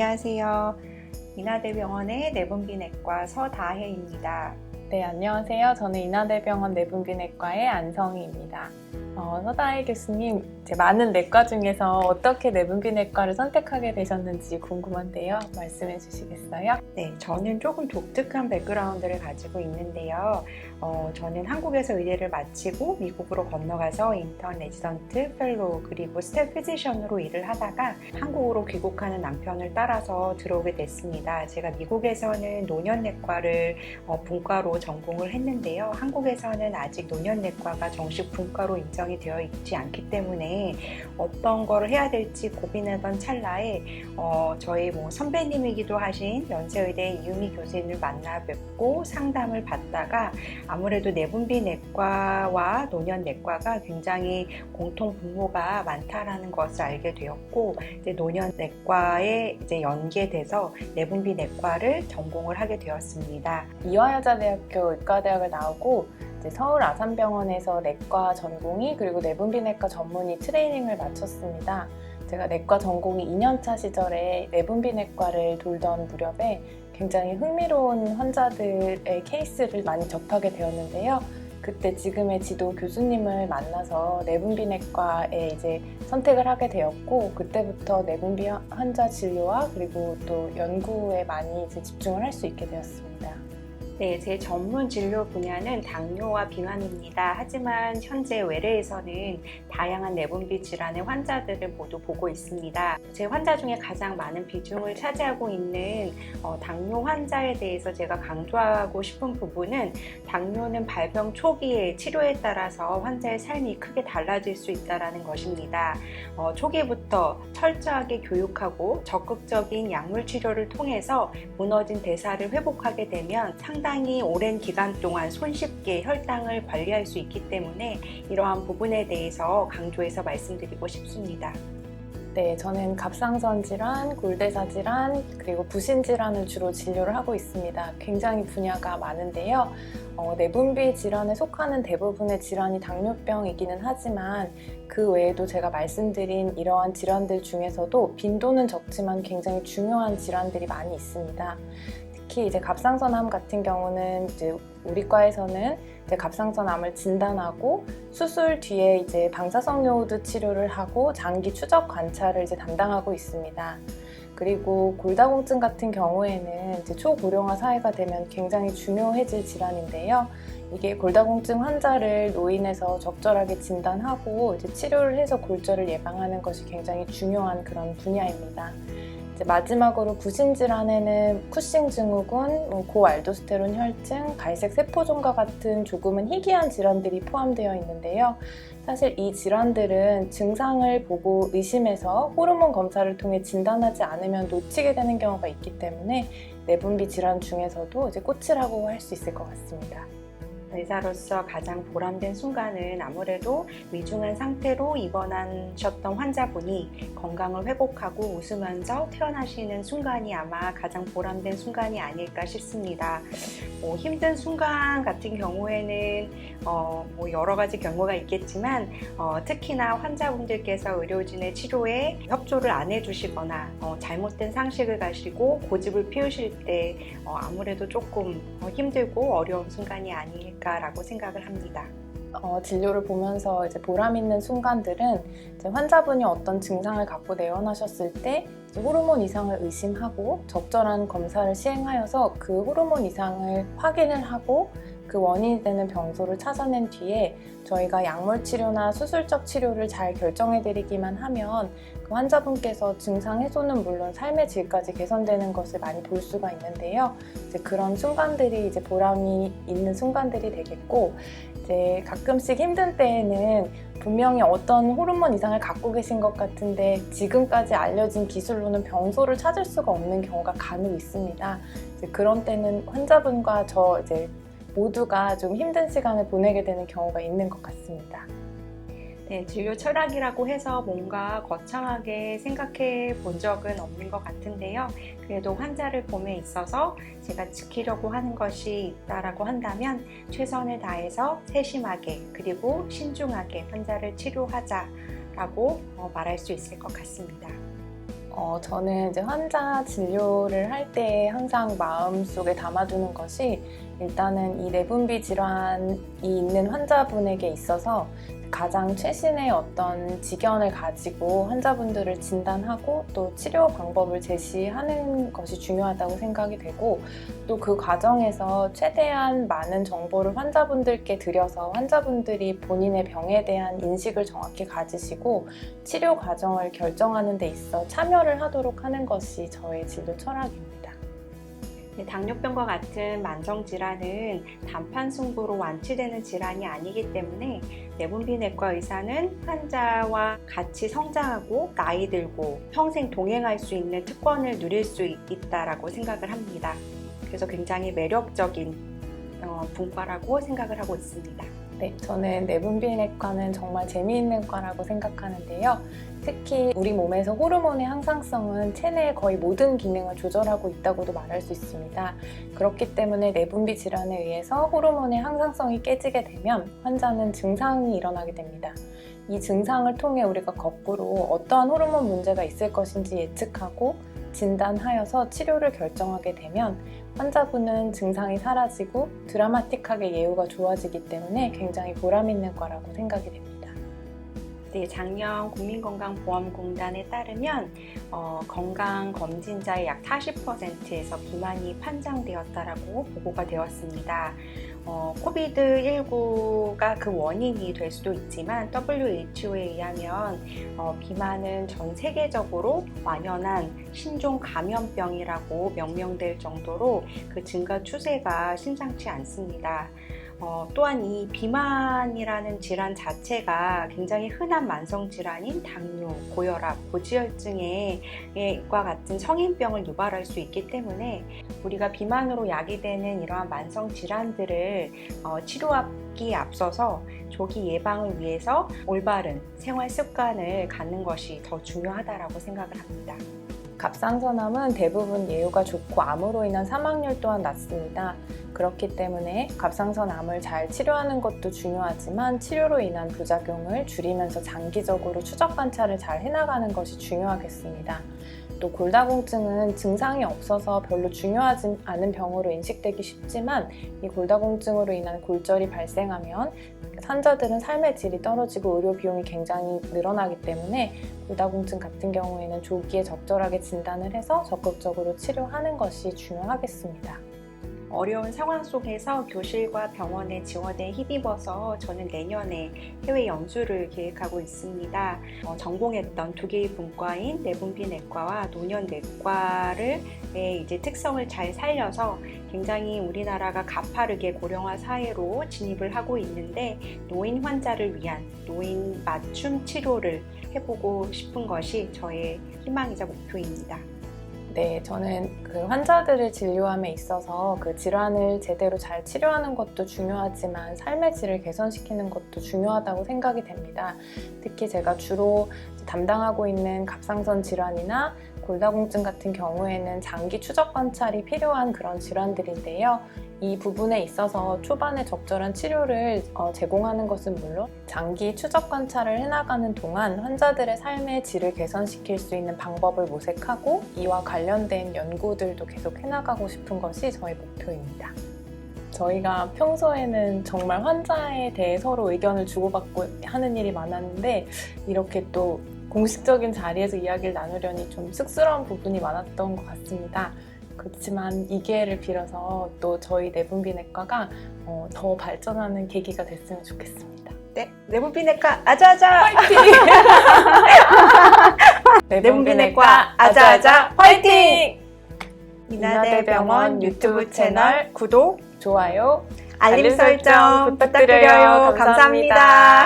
안녕하세요. 인하대병원의 내분비내과 서다혜입니다. 네, 안녕하세요. 저는 인하대병원 내분비내과의 안성희입니다. 서다혜 교수님, 많은 내과 중에서 어떻게 내분비내과를 선택하게 되셨는지 궁금한데요. 말씀해 주시겠어요? 네, 저는 조금 독특한 백그라운드를 가지고 있는데요. 저는 한국에서 의대를 마치고 미국으로 건너가서 인턴, 레지던트, 펠로우 그리고 스텝 피지션으로 일을 하다가 한국으로 귀국하는 남편을 따라서 들어오게 됐습니다. 제가 미국에서는 노년내과를 분과로 전공을 했는데요. 한국에서는 아직 노년내과가 정식 분과로 인정이 되어 있지 않기 때문에 어떤 걸 해야 될지 고민하던 찰나에 저희 선배님이기도 하신 연세의대 이유미 교수님을 만나 뵙고 상담을 받다가 아무래도 내분비내과와 노년내과가 굉장히 공통 분모가 많다라는 것을 알게 되었고, 이제 노년내과에 연계돼서 내분비내과를 전공을 하게 되었습니다. 이화여자대학교 의과대학을 나오고 서울 아산병원에서 내과 전공의 그리고 내분비내과 전문의 트레이닝을 마쳤습니다. 제가 내과 전공이 2년차 시절에 내분비내과를 돌던 무렵에 굉장히 흥미로운 환자들의 케이스를 많이 접하게 되었는데요. 그때 지금의 지도 교수님을 만나서 내분비내과에 선택을 하게 되었고, 그때부터 내분비 환자 진료와 그리고 또 연구에 많이 집중을 할 수 있게 되었습니다. 네, 제 전문 진료 분야는 당뇨와 비만입니다. 하지만 현재 외래에서는 다양한 내분비 질환의 환자들을 모두 보고 있습니다. 제 환자 중에 가장 많은 비중을 차지하고 있는 당뇨 환자에 대해서 제가 강조하고 싶은 부분은, 당뇨는 발병 초기에 치료에 따라서 환자의 삶이 크게 달라질 수 있다는 것입니다. 초기부터 철저하게 교육하고 적극적인 약물 치료를 통해서 무너진 대사를 회복하게 되면 상당히 오랜 기간 동안 손쉽게 혈당을 관리할 수 있기 때문에 이러한 부분에 대해서 강조해서 말씀드리고 싶습니다. 네, 저는 갑상선 질환, 골대사 질환, 그리고 부신 질환을 주로 진료를 하고 있습니다. 굉장히 분야가 많은데요. 내분비 질환에 속하는 대부분의 질환이 당뇨병이기는 하지만 그 외에도 제가 말씀드린 이러한 질환들 중에서도 빈도는 적지만 굉장히 중요한 질환들이 많이 있습니다. 특히 갑상선암 같은 경우는 우리 과에서는 갑상선암을 진단하고 수술 뒤에 방사성 요오드 치료를 하고 장기 추적 관찰을 담당하고 있습니다. 그리고 골다공증 같은 경우에는 초고령화 사회가 되면 굉장히 중요해질 질환인데요. 이게 골다공증 환자를 노인에서 적절하게 진단하고 치료를 해서 골절을 예방하는 것이 굉장히 중요한 그런 분야입니다. 마지막으로 부신 질환에는 쿠싱 증후군, 고알도스테론 혈증, 갈색 세포종과 같은 조금은 희귀한 질환들이 포함되어 있는데요. 사실 이 질환들은 증상을 보고 의심해서 호르몬 검사를 통해 진단하지 않으면 놓치게 되는 경우가 있기 때문에 내분비 질환 중에서도 꽃이라고 할 수 있을 것 같습니다. 의사로서 가장 보람된 순간은 아무래도 위중한 상태로 입원하셨던 환자분이 건강을 회복하고 웃으면서 퇴원하시는 순간이 아마 가장 보람된 순간이 아닐까 싶습니다. 힘든 순간 같은 경우에는 여러 가지 경우가 있겠지만 특히나 환자분들께서 의료진의 치료에 협조를 안 해주시거나 잘못된 상식을 가지고 고집을 피우실 때 아무래도 조금 힘들고 어려운 순간이 아닐까라고 생각을 합니다. 진료를 보면서 보람 있는 순간들은 환자분이 어떤 증상을 갖고 내원하셨을 때 호르몬 이상을 의심하고 적절한 검사를 시행하여서 그 호르몬 이상을 확인을 하고 그 원인이 되는 병소를 찾아낸 뒤에 저희가 약물 치료나 수술적 치료를 잘 결정해드리기만 하면 그 환자분께서 증상 해소는 물론 삶의 질까지 개선되는 것을 많이 볼 수가 있는데요. 그런 순간들이 보람이 있는 순간들이 되겠고, 가끔씩 힘든 때에는 분명히 어떤 호르몬 이상을 갖고 계신 것 같은데 지금까지 알려진 기술로는 병소를 찾을 수가 없는 경우가 간혹 있습니다. 그런 때는 환자분과 저 모두가 좀 힘든 시간을 보내게 되는 경우가 있는 것 같습니다. 네, 진료 철학이라고 해서 뭔가 거창하게 생각해 본 적은 없는 것 같은데요. 그래도 환자를 봄에 있어서 제가 지키려고 하는 것이 있다라고 한다면 최선을 다해서 세심하게 그리고 신중하게 환자를 치료하자라고 말할 수 있을 것 같습니다. 저는 이제 환자 진료를 할 때 항상 마음속에 담아두는 것이 일단은 이 내분비 질환이 있는 환자분에게 있어서 가장 최신의 어떤 지견을 가지고 환자분들을 진단하고 또 치료 방법을 제시하는 것이 중요하다고 생각이 되고, 또 그 과정에서 최대한 많은 정보를 환자분들께 드려서 환자분들이 본인의 병에 대한 인식을 정확히 가지시고 치료 과정을 결정하는 데 있어 참여를 하도록 하는 것이 저의 진료 철학입니다. 당뇨병과 같은 만성질환은 단판 승부로 완치되는 질환이 아니기 때문에 내분비내과 의사는 환자와 같이 성장하고 나이 들고 평생 동행할 수 있는 특권을 누릴 수 있다라고 생각을 합니다. 그래서 굉장히 매력적인 분과라고 생각을 하고 있습니다. 네, 저는 내분비내과는 정말 재미있는 과라고 생각하는데요. 특히 우리 몸에서 호르몬의 항상성은 체내의 거의 모든 기능을 조절하고 있다고도 말할 수 있습니다. 그렇기 때문에 내분비 질환에 의해서 호르몬의 항상성이 깨지게 되면 환자는 증상이 일어나게 됩니다. 이 증상을 통해 우리가 거꾸로 어떠한 호르몬 문제가 있을 것인지 예측하고 진단하여서 치료를 결정하게 되면 환자분은 증상이 사라지고 드라마틱하게 예후가 좋아지기 때문에 굉장히 보람있는 과라고 생각이 됩니다. 네, 작년 국민건강보험공단에 따르면 건강검진자의 약 40%에서 비만이 판정되었다라고 보고가 되었습니다. 코비드19가 그 원인이 될 수도 있지만 WHO에 의하면 비만은 전 세계적으로 완연한 신종 감염병이라고 명명될 정도로 그 증가 추세가 심상치 않습니다. 또한 이 비만이라는 질환 자체가 굉장히 흔한 만성질환인 당뇨, 고혈압, 고지혈증과 같은 성인병을 유발할 수 있기 때문에 우리가 비만으로 야기되는 이러한 만성질환들을 치료하기에 앞서서 조기 예방을 위해서 올바른 생활 습관을 갖는 것이 더 중요하다고 생각을 합니다. 갑상선암은 대부분 예후가 좋고 암으로 인한 사망률 또한 낮습니다. 그렇기 때문에 갑상선암을 잘 치료하는 것도 중요하지만 치료로 인한 부작용을 줄이면서 장기적으로 추적 관찰을 잘 해나가는 것이 중요하겠습니다. 또 골다공증은 증상이 없어서 별로 중요하지 않은 병으로 인식되기 쉽지만 이 골다공증으로 인한 골절이 발생하면 환자들은 삶의 질이 떨어지고 의료 비용이 굉장히 늘어나기 때문에 골다공증 같은 경우에는 조기에 적절하게 진단을 해서 적극적으로 치료하는 것이 중요하겠습니다. 어려운 상황 속에서 교실과 병원의 지원에 힘입어서 저는 내년에 해외 연수를 계획하고 있습니다. 전공했던 두 개의 분과인 내분비내과와 노년내과를 이제 특성을 잘 살려서 굉장히 우리나라가 가파르게 고령화 사회로 진입을 하고 있는데 노인 환자를 위한 노인 맞춤 치료를 해보고 싶은 것이 저의 희망이자 목표입니다. 네, 저는 그 환자들을 진료함에 있어서 그 질환을 제대로 잘 치료하는 것도 중요하지만 삶의 질을 개선시키는 것도 중요하다고 생각이 됩니다. 특히 제가 주로 담당하고 있는 갑상선 질환이나 골다공증 같은 경우에는 장기 추적 관찰이 필요한 그런 질환들인데요. 이 부분에 있어서 초반에 적절한 치료를 제공하는 것은 물론 장기 추적 관찰을 해나가는 동안 환자들의 삶의 질을 개선시킬 수 있는 방법을 모색하고 이와 관련된 연구들도 계속 해나가고 싶은 것이 저의 목표입니다. 저희가 평소에는 정말 환자에 대해 서로 의견을 주고받고 하는 일이 많았는데 이렇게 또 공식적인 자리에서 이야기를 나누려니 좀 쑥스러운 부분이 많았던 것 같습니다. 그렇지만 이 기회를 빌어서 또 저희 내분비내과가 더 발전하는 계기가 됐으면 좋겠습니다. 네, 내분비내과 아자아자 화이팅! 내분비내과 아자아자 화이팅! 이나대병원 유튜브 채널 구독, 좋아요, 알림 설정 부탁드려요. 감사합니다.